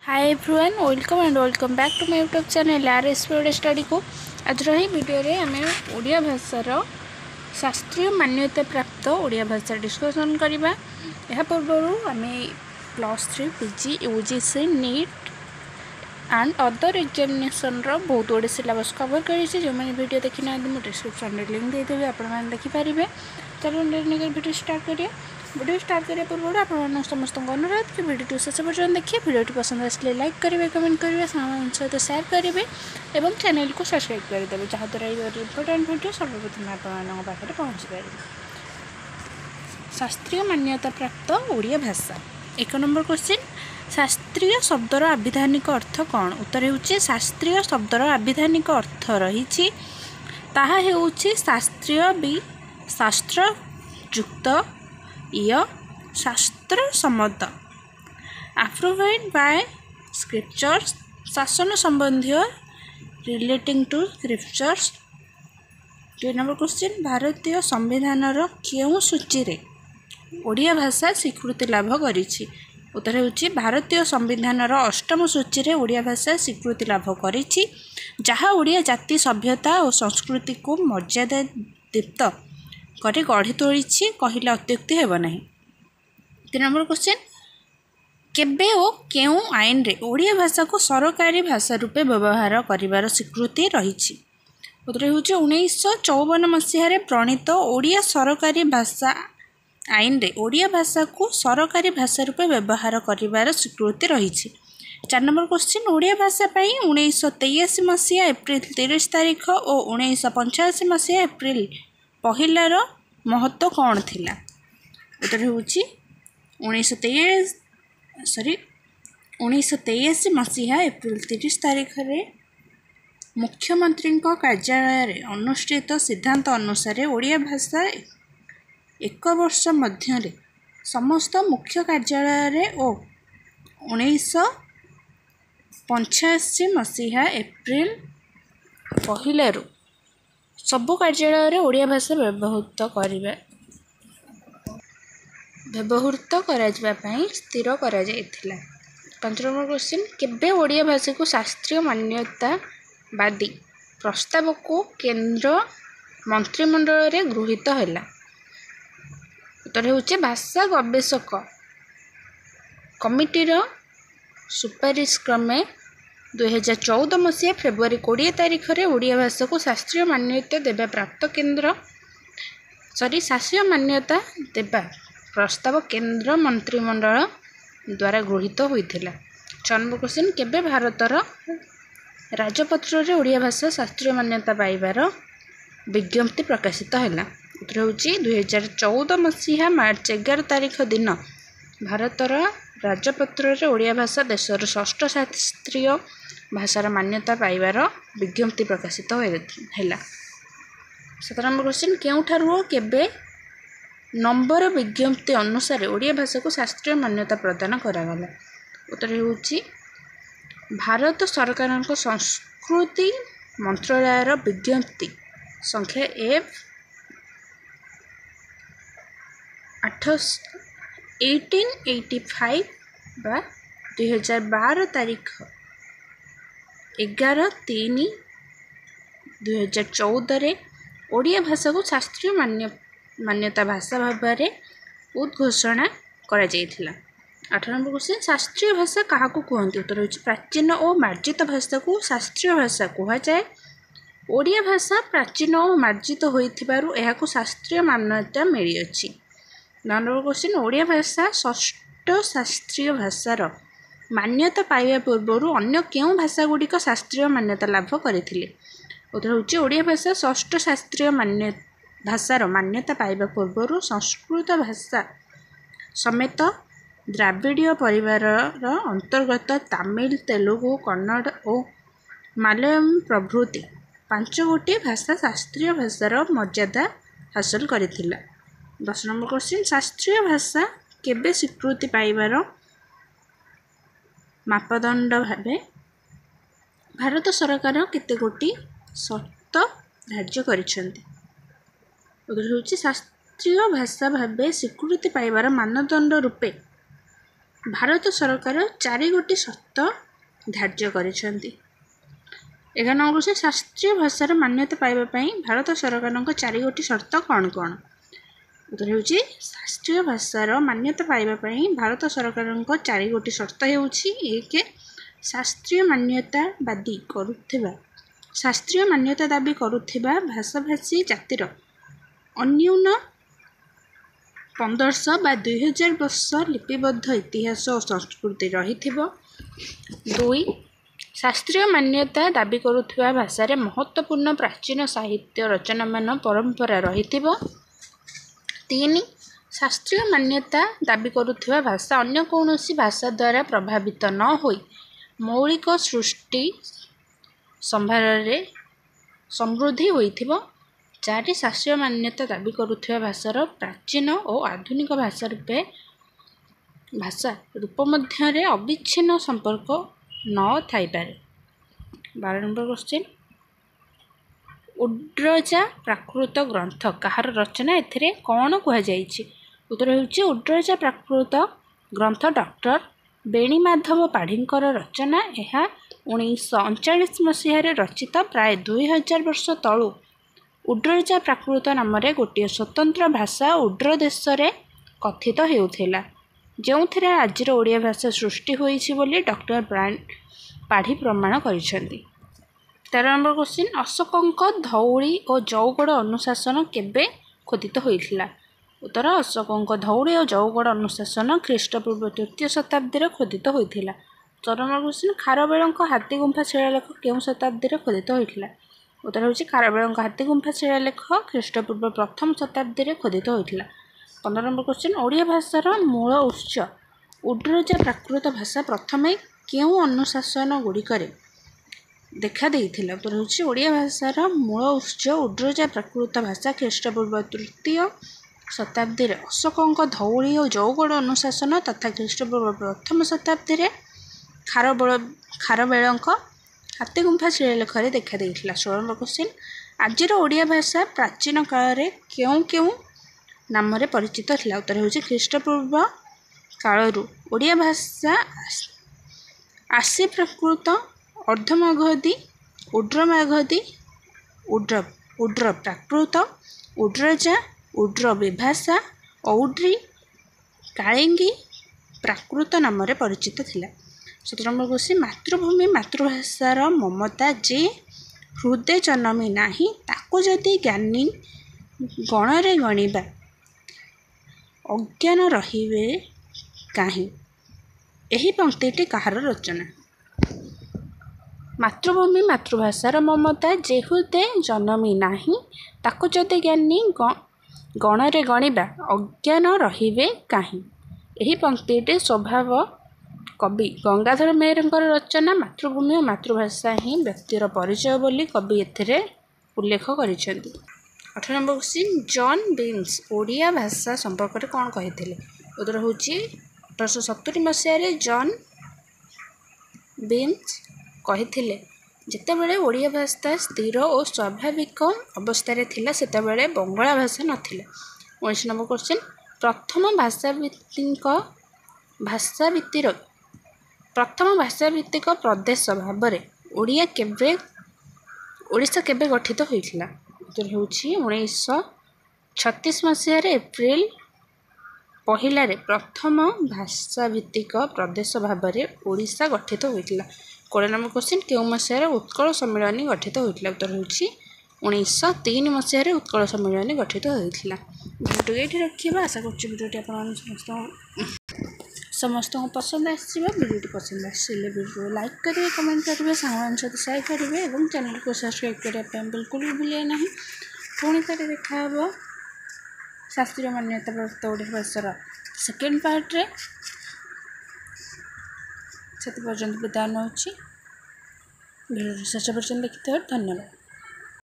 Hi everyone welcome back to my YouTube channel RSP study को आज रही video रे आम ओडिया भाषार शास्त्रीय मान्यता प्राप्त ओडिया भाषा डिस्कसन करबा। यह पूर्व आम +3 PG UGC neat and other examination बहुत गुड़े सिलेबस कवर करी जो मैंने वीडियो देखी ना मुझे डिस्क्रिप्शन में लिंक देदेवि आपने देखिपारे। चलो वीडियो स्टार्ट करिए। वीडियो स्टार्ट करने पूर्व आप समस्त अनुरोध कि वीडियो शेष पर्यटन देखिए। वीडियो पसंद आसले लाइक करेंगे, कमेंट करेंगे, सहित शेयर करेंगे और चैनल को सब्सक्राइब करदे जहाँद्वारा इम्पोर्टाट वीडियो सर्वप्रथम आपके पहुँची पारे। शास्त्रीय मान्यता प्राप्त ओडिया भाषा। 1 नंबर क्वेश्चन, शास्त्रीय शब्दर आविधानिक अर्थ कौन? उत्तर होउछि शास्त्रीय शब्दर आविधानिक अर्थ रही ताहा हेउछि शास्त्रीय भी शास्त्र युक्त या शास्त्र सम्मत अप्रूव्ड बाय स्क्रिप्चर्स शासन संबंधी relating to scriptures. 2 number question, भारतीय संविधान केउं सूची रे ओडिया भाषा स्वीकृति लाभ करिछि? उत्तर होउछि भारतीय संविधान 8म सूची रे ओडिया भाषा स्वीकृति लाभ करिछि जहाँ ओडिया जाति सभ्यता और संस्कृति को मर्यादा दीप्त करे गढ़ी तोड़ी कहले अत्युक्ति हेब नहीं। 3 नंबर क्वेश्चन, केबे ओ केउं आईन रे ओडिया भाषा को सरकारी भाषा रूपे व्यवहार करिवार स्वीकृति रही? उत्तर होउछि 1954 मसीह रे प्रणीत ओडिया सरकारी भाषा आईन रे ओडिया भाषा को सरकारी भाषा रूपे व्यवहार करिवार स्वीकृति रही। 4 नंबर क्वेश्चन, ओडिया भाषा पई 1983 मसीहा एप्रिल 30 तारिख और 1985 मसीहा एप्रिल 1 महत्व कौन थिला? उत्तर होउछि 1983 मसीहा एप्रिल 30 तारिख रे मुख्यमंत्री कार्यालय रे अनुष्ठित सिद्धांत अनुसार ओडिया भाषा 1 वर्ष मध्य समस्त मुख्य कार्यालय रे और 1985 मसीहा एप्रिल 1 सबु कार्यालय रे ओडिया भाषा व्यवहृत करा स्थिर करा जायथिला। 5 नंबर क्वेश्चन, केबे ओडिया भाषा को शास्त्रीय मान्यतावादी प्रस्ताव को केंद्र मंत्रिमंडल रे गृहीत हैला? उत्तर होउछि भाषा गवेषक कमिटीर सुपारिश क्रमे 2014 मसीहा फेब्रुआरी 20 तारिख रे ओडिया भाषा को शास्त्रीय मान्यता देवा प्राप्त शास्त्रीय मान्यता देवा प्रस्ताव केंद्र मंत्रिमंडल द्वारा गृहीत होइथिला। 6 नंबर क्वेश्चन, केबे भारतर राजपत्र रे ओडिया भाषा शास्त्रीय मान्यता पाइबार विज्ञप्ति प्रकाशित हैला? उत्तर होउछि 2014 मसीहा मार्च 11 तारिख दिन भारतर राजपत्र रे ओडिया भाषा देशर 6ठ शास्त्रीय भाषार मान्यता पाइबार विज्ञप्ति प्रकाशित हैला। 7 नंबर क्वेश्चन, केउठारु केबे नंबर विज्ञप्ति अनुसार ओडिया भाषा को शास्त्रीय मान्यता प्रदान करागला? उत्तर होउछि भारत सरकार संस्कृति मंत्रालय विज्ञप्ति संख्या F1885 बा 2012 तारीख 11/3/2014 रे ओडिया भाषा को शास्त्रीय मान्यता भाषा भाव उद्घोषणा करा जायथिला। 8 नंबर क्वेश्चन, शास्त्रीय भाषा कहा को कहते? उत्तर होउछि प्राचीन और मार्जित भाषा को शास्त्रीय भाषा कहा जाए। ओडिया भाषा प्राचीन और मार्जित होइथिबारु एहाकु शास्त्रीय मान्यता मिली अछि। 9 नंबर क्वेश्चन, ओडिया भाषा 6ठ शास्त्रीय भाषार मान्यता पाइबा पूर्व अन्य केउं भाषा गुड़िक शास्त्रीय मान्यता लाभ करथिले? उत्तर होउछि ओडिया भाषा 6ठ शास्त्रीय भाषार मान्यता पाइबा पूर्व संस्कृत भाषा समेत द्राविड़ीय परिवार अंतर्गत तमिल, तेलुगु, कन्नड़ और मलयालम प्रभृति 5 गोटी भाषा शास्त्रीय भाषार मर्यादा हासिल करथिला। 10 नंबर क्वेश्चन, शास्त्रीय भाषा केबे स्वीकृति पाइबार मापदंड भावे भारत सरकार केते गोटी शर्त धार्य करिसेंती? उत्तर होउछि शास्त्रीय भाषा भावे स्वीकृति पाइबार मानदंड रूपे ଭାରତ ସରକାର 4 ଗୋଟି ସର୍ତ୍ତ ଧାର୍ଯ୍ୟ କରିଛନ୍ତି। 11 ନମ୍ବର କ୍ୱେଶ୍ଚିନ୍ ଶାସ୍ତ୍ରୀୟ ଭାଷାର ମାନ୍ୟତା ପାଇବା ପାଇଁ ଭାରତ ସରକାରଙ୍କ 4 ଗୋଟି ସର୍ତ୍ତ କ'ଣ କ'ଣ? ଉତ୍ତର ହେଉଛି ଶାସ୍ତ୍ରୀୟ ଭାଷାର ମାନ୍ୟତା ପାଇବା ପାଇଁ ଭାରତ ସରକାରଙ୍କ 4 ଗୋଟି ସର୍ତ୍ତ ହେଉଛି 1. ଶାସ୍ତ୍ରୀୟ ମାନ୍ୟତା ଦାବି କରୁଥିବା ଭାଷାଭାଷୀ ଜାତିର ଅନ୍ୟୁନ 1500 ବା 2000 ବର୍ଷ ଲିପିବଦ୍ଧ ଇତିହାସ ଓ ସଂସ୍କୃତି ରହିଥିବ। 2. ଶାସ୍ତ୍ରୀୟ ମାନ୍ୟତା ଦାବି କରୁଥିବା ଭାଷାରେ ମହତ୍ତ୍ୱପୂର୍ଣ୍ଣ ପ୍ରାଚୀନ ସାହିତ୍ୟ ରଚନାମାନ ପରମ୍ପରା ରହିଥିବ। 3. ଶାସ୍ତ୍ରୀୟ ମାନ୍ୟତା ଦାବି କରୁଥିବା ଭାଷା ଅନ୍ୟ କୌଣସି ଭାଷା ଦ୍ୱାରା ପ୍ରଭାବିତ ନ ହୋଇ ମୌଳିକ ସୃଷ୍ଟି ସମ୍ଭାରରେ ସମୃଦ୍ଧି ହୋଇଥିବ। 4. ଶାସ୍ତ୍ରୀୟ ମାନ୍ୟତା ଦାବି କରୁଥିବା ଭାଷାର ପ୍ରାଚୀନ ଓ ଆଧୁନିକ ଭାଷା ରୂପ ମଧ୍ୟରେ ଅବିଚ୍ଛିନ୍ନ ସମ୍ପର୍କ ନ ଥାଇପାରେ। 12 ନମ୍ବର କ୍ୱେଶ୍ଚିନ୍ ଉଡ୍ରଜା ପ୍ରାକୃତ ଗ୍ରନ୍ଥ କାହାର ରଚନା? ଏଥିରେ କ'ଣ କୁହାଯାଇଛି? ଉତ୍ତର ହେଉଛି ଉଡ୍ରଜା ପ୍ରାକୃତ ଗ୍ରନ୍ଥ ଡକ୍ଟର ବେଣୀମାଧବ ପାଢ଼ୀଙ୍କର ରଚନା। ଏହା 1939 ମସିହାରେ ରଚିତ। ପ୍ରାୟ 2000 ବର୍ଷ ତଳୁ ଉଡ୍ରଜା ପ୍ରାକୃତ ନାମରେ ଗୋଟିଏ ସ୍ୱତନ୍ତ୍ର ଭାଷା ଉଡ୍ର ଦେଶରେ କଥିତ ହେଉଥିଲା, ଯେଉଁଥିରେ ଆଜିର ଓଡ଼ିଆ ଭାଷା ସୃଷ୍ଟି ହୋଇଛି ବୋଲି ଡକ୍ଟର ପାଢ଼ୀ ପ୍ରମାଣ କରିଛନ୍ତି। 13 ନମ୍ବର କ୍ୱେଶ୍ଚିନ୍ ଅଶୋକଙ୍କ ଧଉଳି ଓ ଜଉଗଡ଼ ଅନୁଶାସନ କେବେ ଖୋଦିତ ହୋଇଥିଲା? ଉତ୍ତର ଅଶୋକଙ୍କ ଧଉଳି ଓ ଜଉଗଡ଼ ଅନୁଶାସନ ଖ୍ରୀଷ୍ଟପୂର୍ବ 3ୟ ଶତାବ୍ଦୀରେ ଖୋଦିତ ହୋଇଥିଲା। 14 ନମ୍ବର କ୍ୱେଶ୍ଚିନ୍ ଖାରବେଳଙ୍କ ହାତୀଗୁମ୍ଫା ଶିଳାଲେଖ କେଉଁ ଶତାବ୍ଦୀରେ ଖୋଦିତ ହୋଇଥିଲା? ଉତ୍ତର ହେଉଛି ଖାରବେଳଙ୍କ ହାତୀଗୁମ୍ଫା ଶିଳାଲେଖ ଖ୍ରୀଷ୍ଟପୂର୍ବ 1ମ ଶତାବ୍ଦୀରେ ଖୋଦିତ ହୋଇଥିଲା। 15 ନମ୍ବର କ୍ୱେଶ୍ଚିନ୍ ଓଡ଼ିଆ ଭାଷାର ମୂଳ ଉତ୍ସ ଉଡ୍ରଜା ପ୍ରାକୃତ ଭାଷା ପ୍ରଥମେ କେଉଁ ଅନୁଶାସନ ଗୁଡ଼ିକରେ ଦେଖା ଦେଇଥିଲା? ଉତ୍ତର ହେଉଛି ଓଡ଼ିଆ ଭାଷାର ମୂଳ ଉତ୍ସ ଉଡ୍ରଜା ପ୍ରାକୃତ ଭାଷା ଖ୍ରୀଷ୍ଟପୂର୍ବ 3ୟ ଶତାବ୍ଦୀରେ ଅଶୋକଙ୍କ ଧଉଳି ଓ ଜଉଗଡ଼ ଅନୁଶାସନ ତଥା ଖ୍ରୀଷ୍ଟପୂର୍ବ 1ମ ଶତାବ୍ଦୀରେ ଖାରବେଳଙ୍କ ହାତୀଗୁମ୍ଫା ଶିଳାଲେଖରେ ଦେଖା ଦେଇଥିଲା। 16 ନମ୍ବର କ୍ୱେଶ୍ଚିନ୍ ଆଜିର ଓଡ଼ିଆ ଭାଷା ପ୍ରାଚୀନ କାଳରେ କେଉଁ କେଉଁ ନାମରେ ପରିଚିତ ଥିଲା? ଉତ୍ତର ହେଉଛି ଖ୍ରୀଷ୍ଟପୂର୍ବ କାଳରୁ ଓଡ଼ିଆ ଭାଷା ଆସି ପ୍ରାକୃତ, ଅର୍ଦ୍ଧମାଗଧୀ, ଉଡ୍ରମାଗଧୀ, ଉଡ୍ର ପ୍ରାକୃତ, ଉଡ୍ରଜା, ଉଡ୍ର ବିଭାଷା, ଔଡ୍ରୀ, କାଳିଙ୍ଗୀ ପ୍ରାକୃତ ନାମରେ ପରିଚିତ ଥିଲା। 17 ନମ୍ବର କ୍ୱେଶ୍ଚିନ୍ ମାତୃଭୂମି ମାତୃଭାଷାର ମମତା ଯେ ହୃଦେ ଜନମି ନାହିଁ, ତାକୁ ଯଦି ଜ୍ଞାନୀ ଗଣରେ ଗଣିବା ଅଜ୍ଞାନ ରହିବେ କାହିଁ? ଏହି ପଂକ୍ତିଟି କାହାର ରଚନା? ମାତୃଭୂମି ମାତୃଭାଷାର ମମତା ଯେ ହୃଦେ ଜନମି ନାହିଁ, ତାକୁ ଯଦି ଜ୍ଞାନୀ ଗଣରେ ଗଣିବା ଅଜ୍ଞାନ ରହିବେ କାହିଁ? ଏହି ପଂକ୍ତିଟି ସ୍ୱଭାବ କବି ଗଙ୍ଗାଧର ମେହେରଙ୍କର ରଚନା। ମାତୃଭୂମି ଓ ମାତୃଭାଷା ହିଁ ବ୍ୟକ୍ତିର ପରିଚୟ ବୋଲି କବି ଏଥିରେ ଉଲ୍ଲେଖ କରିଛନ୍ତି। 18 ନମ୍ବର କ୍ୱେଶ୍ଚିନ୍ ଜନ୍ ବିନ୍ସ ଓଡ଼ିଆ ଭାଷା ସମ୍ପର୍କରେ କ'ଣ କହିଥିଲେ? ଉତ୍ତର ହେଉଛି 1870 ମସିହାରେ ଜନ୍ ବିନ୍ସ କହିଥିଲେ ଯେତେବେଳେ ଓଡ଼ିଆ ଭାଷା ସ୍ଥିର ଓ ସ୍ୱାଭାବିକ ଅବସ୍ଥାରେ ଥିଲା ସେତେବେଳେ ବଙ୍ଗଳା ଭାଷା ନଥିଲା। 19 ନମ୍ବର କ୍ୱେଶ୍ଚିନ୍ ପ୍ରଥମ ଭାଷାଭିତ୍ତିକ ପ୍ରଦେଶ ଭାବରେ ଓଡ଼ିଶା କେବେ ଗଠିତ ହୋଇଥିଲା? ଉତ୍ତର ହେଉଛି 1936 ମସିହାରେ ଏପ୍ରିଲ 1ରେ ପ୍ରଥମ ଭାଷାଭିତ୍ତିକ ପ୍ରଦେଶ ଭାବରେ ଓଡ଼ିଶା ଗଠିତ ହୋଇଥିଲା। 20 ନମ୍ବର କ୍ୱେଶ୍ଚିନ୍ କେଉଁ ମସିହାରେ ଉତ୍କଳ ସମ୍ମିଳନୀ ଗଠିତ ହୋଇଥିଲା? ଉତ୍ତର ହେଉଛି 1903 ମସିହାରେ ଉତ୍କଳ ସମ୍ମିଳନୀ ଗଠିତ ହୋଇଥିଲା। ଭିଡ଼ିଓଟି ଏଇଠି ରଖିବା। ଆଶା କରୁଛି ଭିଡ଼ିଓଟି ଆପଣମାନଙ୍କୁ ସମସ୍ତଙ୍କୁ ପସନ୍ଦ ଆସିଯିବ। ଭିଡ଼ିଓଟି ପସନ୍ଦ ଆସିଲେ ଭିଡ଼ିଓ ଲାଇକ୍ କରିବେ, କମେଣ୍ଟ କରିବେ, ସାଙ୍ଗମାନଙ୍କ ସହିତ ସେୟାର କରିବେ ଏବଂ ଚ୍ୟାନେଲକୁ ସବସ୍କ୍ରାଇବ୍ କରିବା ପାଇଁ ବିଲକୁଲ ବି ଭୁଲିବେ ନାହିଁ। ପୁଣି ଥରେ ଦେଖା ହେବ ଶାସ୍ତ୍ରୀୟ ମାନ୍ୟତା ପ୍ରାପ୍ତ ଓଡ଼ିଆ ଭାଷାର ସେକେଣ୍ଡ ପାର୍ଟରେ। ସେଥି ପର୍ଯ୍ୟନ୍ତ ବିଦାୟ ନେଉଛି। ଭିଡ଼ିଓ ଶେଷ ପର୍ଯ୍ୟନ୍ତ ଦେଖିଥିବାରୁ ଧନ୍ୟବାଦ।